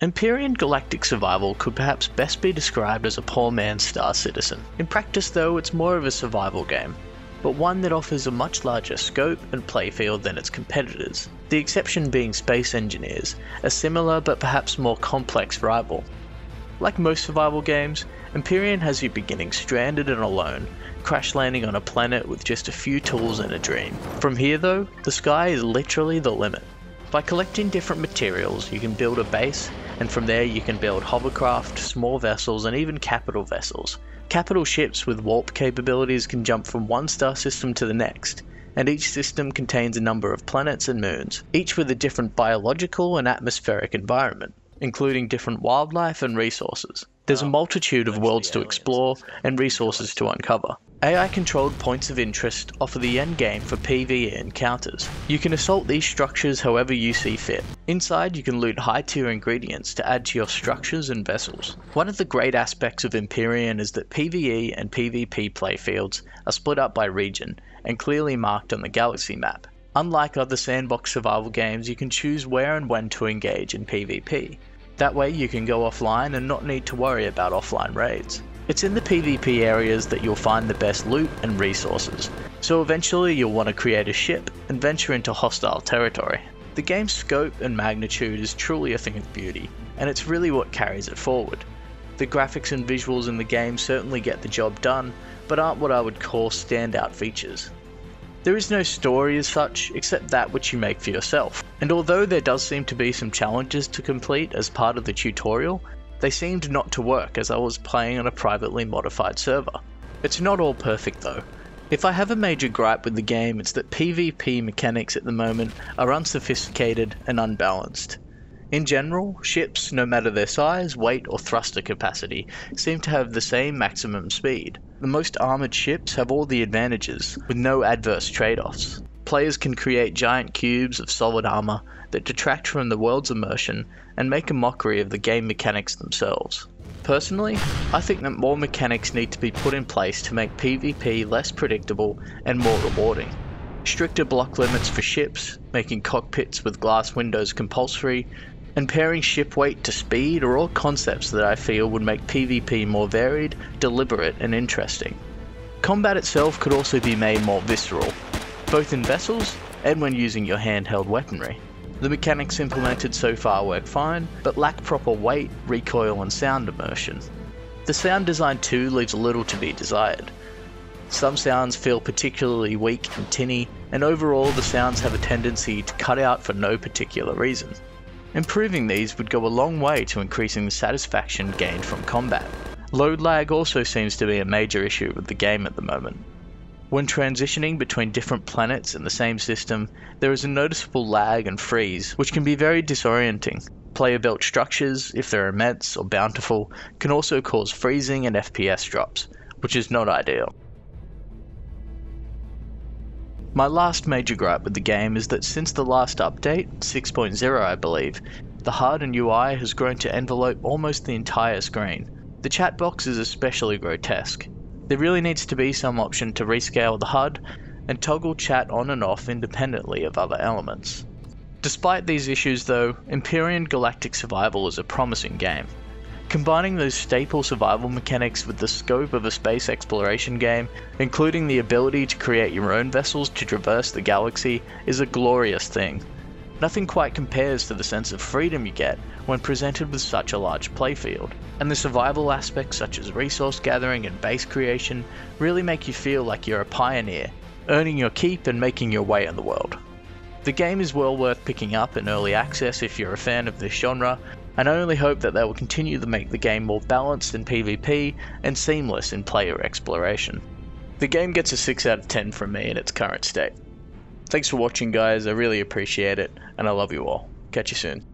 Empyrion Galactic Survival could perhaps best be described as a poor man's Star Citizen. In practice though, it's more of a survival game, but one that offers a much larger scope and playfield than its competitors, the exception being Space Engineers, a similar but perhaps more complex rival. Like most survival games, Empyrion has you beginning stranded and alone, crash landing on a planet with just a few tools and a dream. From here though, the sky is literally the limit. By collecting different materials, you can build a base, and from there you can build hovercraft, small vessels, and even capital vessels. Capital ships with warp capabilities can jump from one star system to the next, and each system contains a number of planets and moons, each with a different biological and atmospheric environment, including different wildlife and resources. There's a multitude of worlds to explore and resources to uncover. AI-controlled points of interest offer the end game for PvE encounters. You can assault these structures however you see fit. Inside you can loot high-tier ingredients to add to your structures and vessels. One of the great aspects of Empyrion is that PvE and PvP playfields are split up by region and clearly marked on the galaxy map. Unlike other sandbox survival games, you can choose where and when to engage in PvP. That way you can go offline and not need to worry about offline raids. It's in the PvP areas that you'll find the best loot and resources, so eventually you'll want to create a ship and venture into hostile territory. The game's scope and magnitude is truly a thing of beauty, and it's really what carries it forward. The graphics and visuals in the game certainly get the job done, but aren't what I would call standout features. There is no story as such, except that which you make for yourself, and although there does seem to be some challenges to complete as part of the tutorial, they seemed not to work as I was playing on a privately modified server. It's not all perfect though. If I have a major gripe with the game, it's that PvP mechanics at the moment are unsophisticated and unbalanced. In general, ships, no matter their size, weight or thruster capacity, seem to have the same maximum speed. The most armoured ships have all the advantages, with no adverse trade-offs. Players can create giant cubes of solid armour that detract from the world's immersion and make a mockery of the game mechanics themselves. Personally, I think that more mechanics need to be put in place to make PvP less predictable and more rewarding. Stricter block limits for ships, making cockpits with glass windows compulsory, and pairing ship weight to speed are all concepts that I feel would make PvP more varied, deliberate and interesting. Combat itself could also be made more visceral, both in vessels and when using your handheld weaponry. The mechanics implemented so far work fine, but lack proper weight, recoil and sound immersion. The sound design too leaves little to be desired. Some sounds feel particularly weak and tinny, and overall the sounds have a tendency to cut out for no particular reason. Improving these would go a long way to increasing the satisfaction gained from combat. Load lag also seems to be a major issue with the game at the moment. When transitioning between different planets in the same system, there is a noticeable lag and freeze, which can be very disorienting. Player-built structures, if they're immense or bountiful, can also cause freezing and FPS drops, which is not ideal. My last major gripe with the game is that since the last update, 6.0 I believe, the HUD and UI has grown to envelope almost the entire screen. The chat box is especially grotesque. There really needs to be some option to rescale the HUD and toggle chat on and off independently of other elements. Despite these issues though, Empyrion Galactic Survival is a promising game. Combining those staple survival mechanics with the scope of a space exploration game, including the ability to create your own vessels to traverse the galaxy, is a glorious thing. Nothing quite compares to the sense of freedom you get when presented with such a large playfield, and the survival aspects such as resource gathering and base creation really make you feel like you're a pioneer, earning your keep and making your way in the world. The game is well worth picking up in early access if you're a fan of this genre, and I only hope that they will continue to make the game more balanced in PvP and seamless in player exploration. The game gets a 6 out of 10 from me in its current state. Thanks for watching guys, I really appreciate it, and I love you all. Catch you soon.